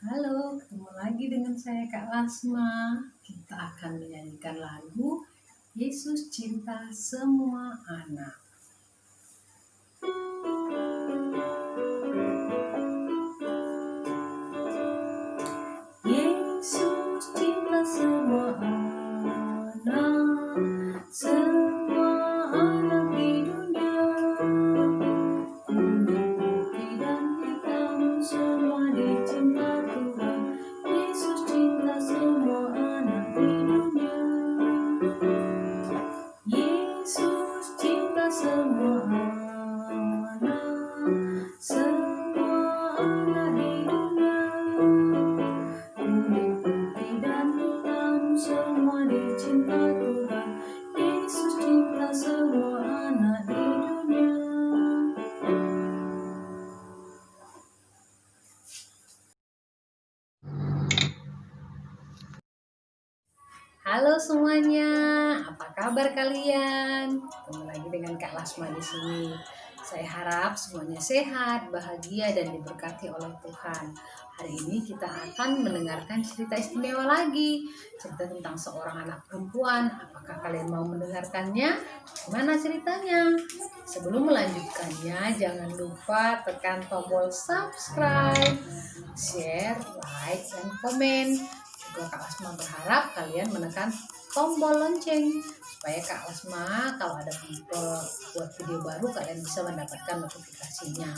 Halo, ketemu lagi dengan saya Kak Lasma. Kita akan menyanyikan lagu Yesus Cinta Semua Anak. Yesus cinta semua anak, semua anak di dunia. Kuning, putih, dan hitam, semua dicinta Tuhan. Yesus cinta semua anak di dunia. Yesus cinta semua anak, semua anak di dunia. Kuning, putih, dan hitam, semua dicinta Tuhan. Yesus cinta semua anak di dunia. Halo semuanya, apa kabar kalian? Ketemu lagi dengan Kak Lasma di sini. Saya harap semuanya sehat, bahagia, dan diberkati oleh Tuhan. Hari ini kita akan mendengarkan cerita istimewa lagi, cerita tentang seorang anak perempuan. Apakah kalian mau mendengarkannya? Gimana ceritanya? Sebelum melanjutkannya, jangan lupa tekan tombol subscribe, share, like, dan komen. Juga Kak Lasma berharap kalian menekan tombol lonceng supaya Kak Lasma kalau ada buat video baru kalian bisa mendapatkan notifikasinya.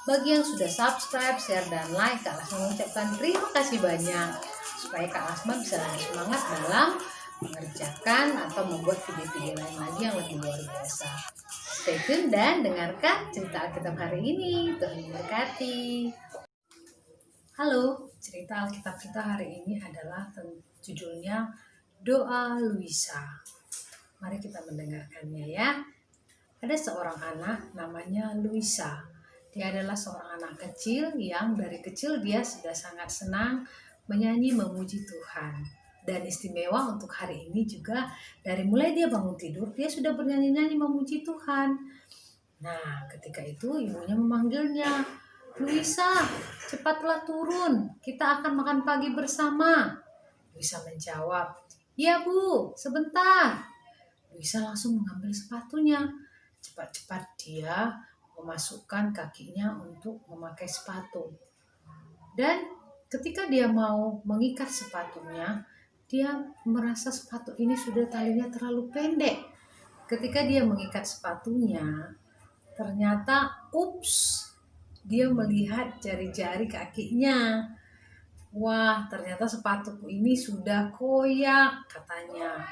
Bagi yang sudah subscribe, share, dan like, Kak Lasma mengucapkan terima kasih banyak supaya Kak Lasma bisa lebih semangat dalam mengerjakan atau membuat video-video lain lagi yang lebih luar biasa. Stay tune dan dengarkan cerita Alkitab hari ini. Tuhan memberkati. Halo, cerita Alkitab kita hari ini adalah judulnya Doa Luisa. Mari kita mendengarkannya ya. Ada seorang anak namanya Luisa. Dia adalah seorang anak kecil yang dari kecil dia sudah sangat senang menyanyi memuji Tuhan. Dan istimewa untuk hari ini juga dari mulai dia bangun tidur dia sudah bernyanyi-nyanyi memuji Tuhan. Nah, ketika itu ibunya memanggilnya, "Luisa, cepatlah turun, kita akan makan pagi bersama." Luisa menjawab, "Ya Bu, sebentar." Luisa langsung mengambil sepatunya. Cepat-cepat dia memasukkan kakinya untuk memakai sepatu. Dan ketika dia mau mengikat sepatunya, dia merasa sepatu ini sudah talinya terlalu pendek. Ketika dia mengikat sepatunya, ternyata dia melihat jari-jari kakinya. "Wah, ternyata sepatuku ini sudah koyak," katanya.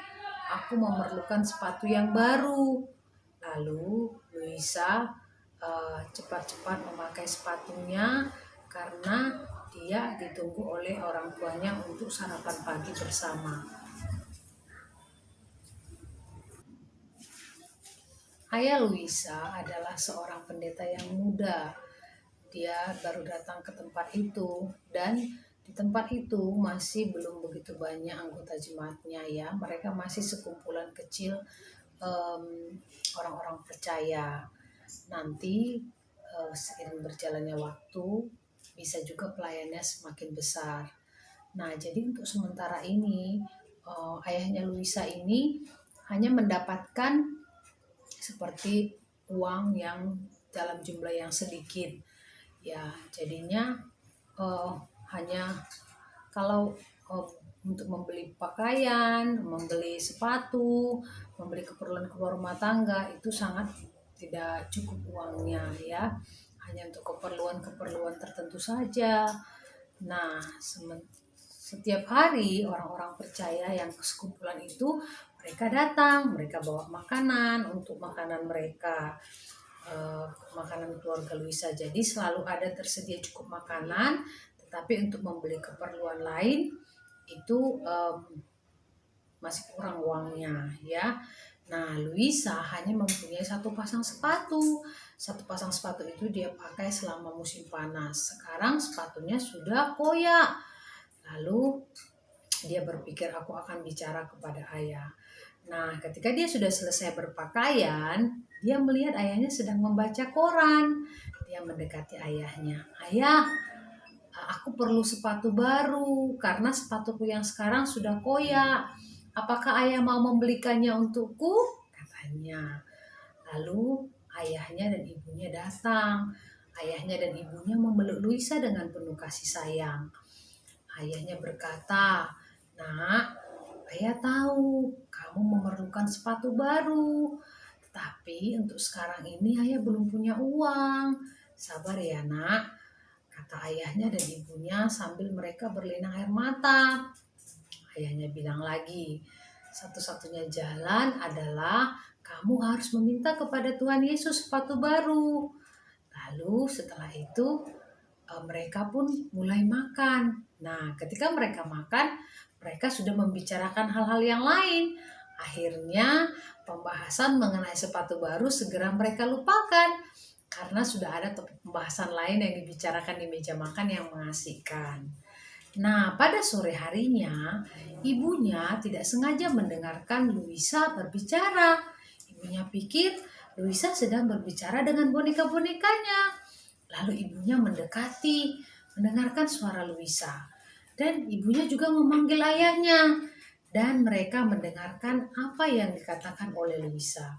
"Aku memerlukan sepatu yang baru." Lalu Luisa cepat-cepat memakai sepatunya karena dia ditunggu oleh orang tuanya untuk sarapan pagi bersama. Ayah Luisa adalah seorang pendeta yang muda. Dia baru datang ke tempat itu dan di tempat itu masih belum begitu banyak anggota jemaatnya ya. Mereka masih sekumpulan kecil orang-orang percaya. Nanti seiring berjalannya waktu bisa juga pelayannya semakin besar. Nah, jadi untuk sementara ini ayahnya Luisa ini hanya mendapatkan seperti uang yang dalam jumlah yang sedikit. Ya, jadinya hanya kalau untuk membeli pakaian, membeli sepatu, membeli keperluan rumah tangga itu sangat tidak cukup uangnya ya. Hanya untuk keperluan tertentu saja. Nah, setiap hari orang-orang percaya yang sekumpulan itu mereka datang, mereka bawa makanan untuk makanan mereka. Makanan keluarga Luisa, jadi selalu ada tersedia cukup makanan, tetapi untuk membeli keperluan lain itu masih kurang uangnya ya. Nah, Luisa hanya mempunyai satu pasang sepatu. Satu pasang sepatu itu dia pakai selama musim panas. Sekarang sepatunya sudah koyak. Lalu dia berpikir, "Aku akan bicara kepada ayah." Nah, ketika dia sudah selesai berpakaian, dia melihat ayahnya sedang membaca koran. Dia mendekati ayahnya, "Ayah, Aku perlu sepatu baru karena sepatuku yang sekarang sudah koyak. Apakah ayah mau membelikannya untukku?" katanya. Lalu ayahnya dan ibunya datang. Ayahnya dan ibunya memeluk Luisa dengan penuh kasih sayang. Ayahnya berkata, "Nak, ayah tahu kamu memerlukan sepatu baru. Tetapi untuk sekarang ini ayah belum punya uang. Sabar ya nak," kata ayahnya dan ibunya sambil mereka berlinang air mata. Ayahnya bilang lagi, "Satu-satunya jalan adalah kamu harus meminta kepada Tuhan Yesus sepatu baru." Lalu setelah itu mereka pun mulai makan. Nah, ketika mereka makan, mereka sudah membicarakan hal-hal yang lain. Akhirnya pembahasan mengenai sepatu baru segera mereka lupakan karena sudah ada topik pembahasan lain yang dibicarakan di meja makan yang mengasihkan. Nah, pada sore harinya, ibunya tidak sengaja mendengarkan Luisa berbicara. Ibunya pikir Luisa sedang berbicara dengan boneka-bonekanya. Lalu ibunya mendekati, mendengarkan suara Luisa. Dan ibunya juga memanggil ayahnya. Dan mereka mendengarkan apa yang dikatakan oleh Luisa.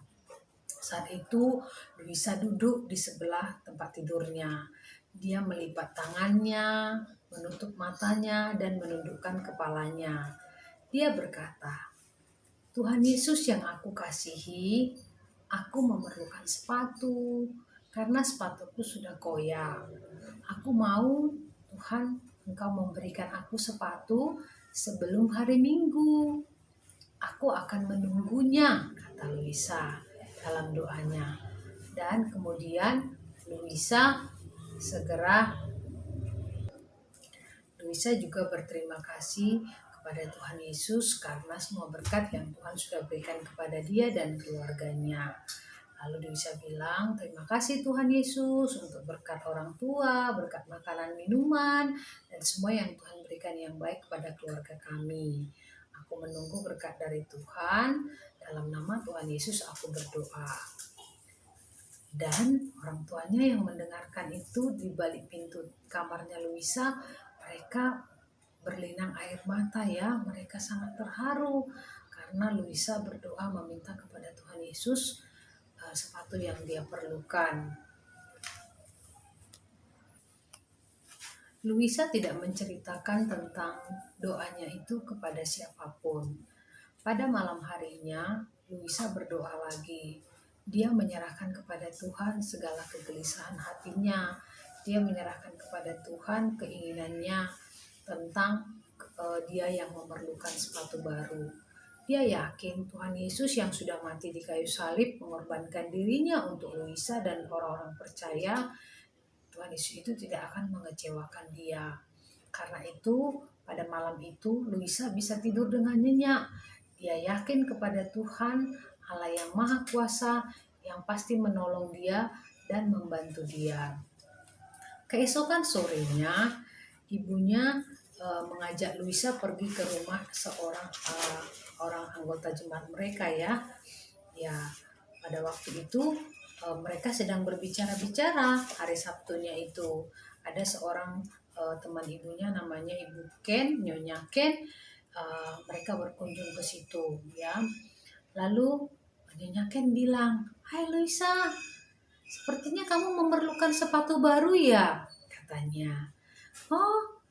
Saat itu Luisa duduk di sebelah tempat tidurnya. Dia melipat tangannya, menutup matanya, dan menundukkan kepalanya. Dia berkata, "Tuhan Yesus yang aku kasihi, aku memerlukan sepatu karena sepatuku sudah koyak. Aku mau Tuhan Engkau memberikan aku sepatu sebelum hari Minggu. Aku akan menunggunya," kata Luisa dalam doanya. Dan kemudian Luisa segera Luisa juga berterima kasih kepada Tuhan Yesus karena semua berkat yang Tuhan sudah berikan kepada dia dan keluarganya. Lalu Luisa bilang, "Terima kasih Tuhan Yesus untuk berkat orang tua, berkat makanan minuman, dan semua yang Tuhan berikan yang baik kepada keluarga kami. Aku menunggu berkat dari Tuhan, dalam nama Tuhan Yesus aku berdoa." Dan orang tuanya yang mendengarkan itu di balik pintu kamarnya Luisa, mereka berlinang air mata ya, mereka sangat terharu karena Luisa berdoa meminta kepada Tuhan Yesus sepatu yang dia perlukan. Luisa tidak menceritakan tentang doanya itu kepada siapapun. Pada malam harinya, Luisa berdoa lagi. Dia menyerahkan kepada Tuhan segala kegelisahan hatinya. Dia menyerahkan kepada Tuhan keinginannya tentang dia yang memerlukan sepatu baru. Dia yakin Tuhan Yesus yang sudah mati di kayu salib mengorbankan dirinya untuk Luisa dan orang-orang percaya. Tuhan Yesus itu tidak akan mengecewakan dia. Karena itu, pada malam itu Luisa bisa tidur dengan nyenyak. Dia yakin kepada Tuhan, Allah yang Maha Kuasa, yang pasti menolong dia dan membantu dia. Keesokan sorenya, ibunya mengajak Luisa pergi ke rumah seorang orang anggota jemaat mereka ya. Ya, pada waktu itu mereka sedang berbicara-bicara hari Sabtunya itu. Ada seorang teman ibunya namanya Ibu Ken, Nyonya Ken. Mereka berkunjung ke situ ya. Lalu Nyonya Ken bilang, "Hai Luisa, sepertinya kamu memerlukan sepatu baru ya?" katanya. "Oh,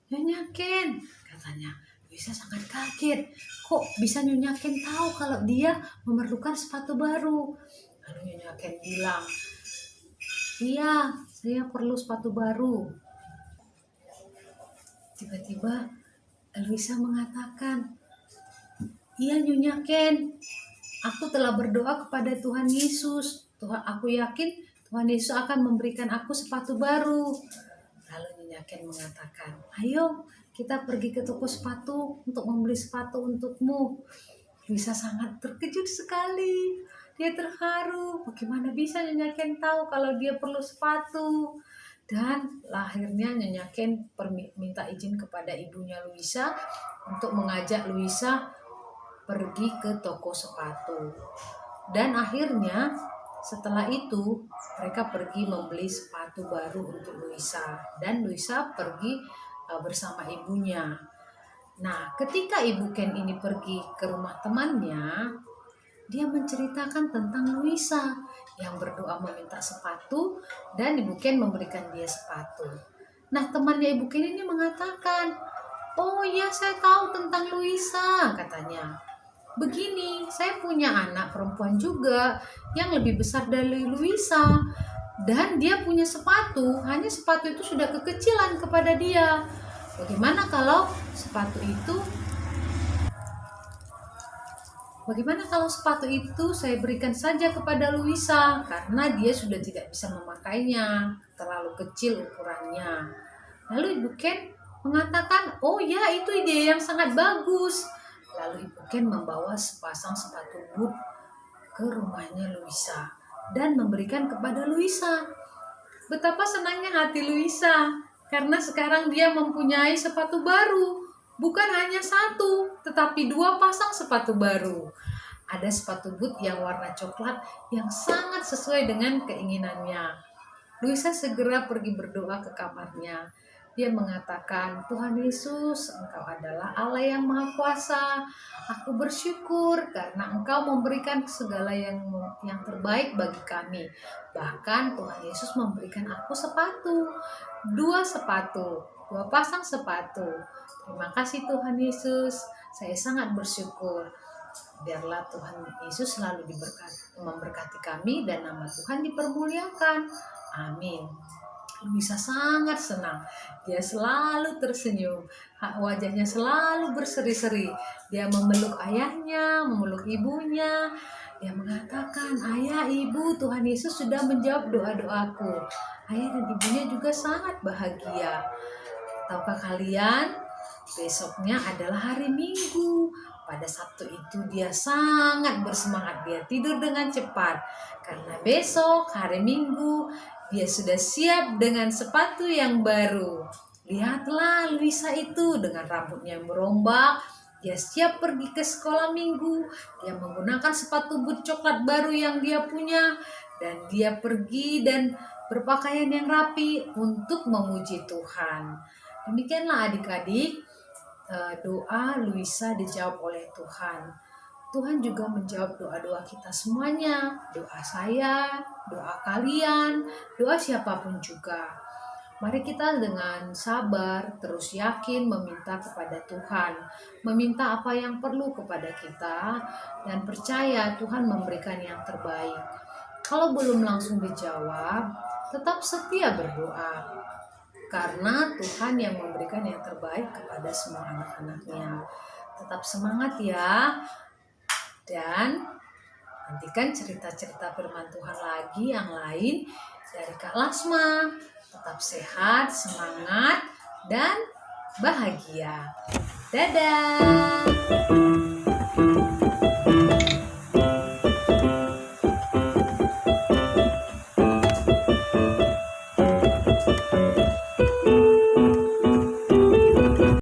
Nyonya Ken," katanya. Luisa sangat kaget. Kok bisa Nyonya Ken tahu kalau dia memerlukan sepatu baru? Lalu Nyonya Ken bilang, "Iya, saya perlu sepatu baru." Tiba-tiba Luisa mengatakan, "Iya Nyonya Ken, aku telah berdoa kepada Tuhan Yesus. Aku yakin Tuhan Yesus akan memberikan aku sepatu baru." Lalu Nyonya Ken mengatakan, "Ayo kita pergi ke toko sepatu untuk membeli sepatu untukmu." Luisa sangat terkejut sekali. Dia terharu. Bagaimana bisa Nyonya Ken tahu kalau dia perlu sepatu? Dan akhirnya Nyonya Ken minta izin kepada ibunya Luisa untuk mengajak Luisa pergi ke toko sepatu. Dan akhirnya Setelah itu, mereka pergi membeli sepatu baru untuk Luisa, dan Luisa pergi bersama ibunya. Nah, ketika Ibu Ken ini pergi ke rumah temannya, dia menceritakan tentang Luisa yang berdoa meminta sepatu dan Ibu Ken memberikan dia sepatu. Nah, temannya Ibu Ken ini mengatakan, "Oh iya, saya tahu tentang Luisa," katanya. "Begini, saya punya anak perempuan juga yang lebih besar dari Luisa. Dan dia punya sepatu, hanya sepatu itu sudah kekecilan kepada dia. Bagaimana kalau sepatu itu saya berikan saja kepada Luisa karena dia sudah tidak bisa memakainya, terlalu kecil ukurannya." Lalu Ibu Ken mengatakan, "Oh ya, itu ide yang sangat bagus." Lalu Ibu Ken membawa sepasang sepatu boot ke rumahnya Luisa dan memberikan kepada Luisa. Betapa senangnya hati Luisa karena sekarang dia mempunyai sepatu baru. Bukan hanya satu, tetapi 2 pasang sepatu baru. Ada sepatu boot yang warna coklat yang sangat sesuai dengan keinginannya. Luisa segera pergi berdoa ke kamarnya. Dia mengatakan, "Tuhan Yesus, Engkau adalah Allah yang Maha Kuasa. Aku bersyukur karena Engkau memberikan segala yang terbaik bagi kami. Bahkan Tuhan Yesus memberikan aku sepatu, 2 pasang sepatu. Terima kasih Tuhan Yesus, saya sangat bersyukur. Biarlah Tuhan Yesus selalu memberkati kami dan nama Tuhan dipermuliakan. Amin." Luisa sangat senang. Dia selalu tersenyum. Wajahnya selalu berseri-seri. Dia memeluk ayahnya, memeluk ibunya. Dia mengatakan, "Ayah, ibu, Tuhan Yesus sudah menjawab doa-doaku." Ayah dan ibunya juga sangat bahagia. Tahukah kalian, besoknya adalah hari Minggu. Pada Sabtu itu dia sangat bersemangat. Dia tidur dengan cepat karena besok hari Minggu dia sudah siap dengan sepatu yang baru. Lihatlah Luisa itu dengan rambutnya yang merombak. Dia siap pergi ke sekolah minggu. Dia menggunakan sepatu boot coklat baru yang dia punya. Dan dia pergi dan berpakaian yang rapi untuk memuji Tuhan. Demikianlah adik-adik, doa Luisa dijawab oleh Tuhan. Tuhan juga menjawab doa-doa kita semuanya, doa saya, doa kalian, doa siapapun juga. Mari kita dengan sabar terus yakin meminta kepada Tuhan, meminta apa yang perlu kepada kita, dan percaya Tuhan memberikan yang terbaik. Kalau belum langsung dijawab, tetap setia berdoa, karena Tuhan yang memberikan yang terbaik kepada semua anak-anaknya. Tetap semangat ya. Dan nantikan cerita-cerita firman Tuhan lagi yang lain dari Kak Lasma. Tetap sehat, semangat, dan bahagia. Dadah.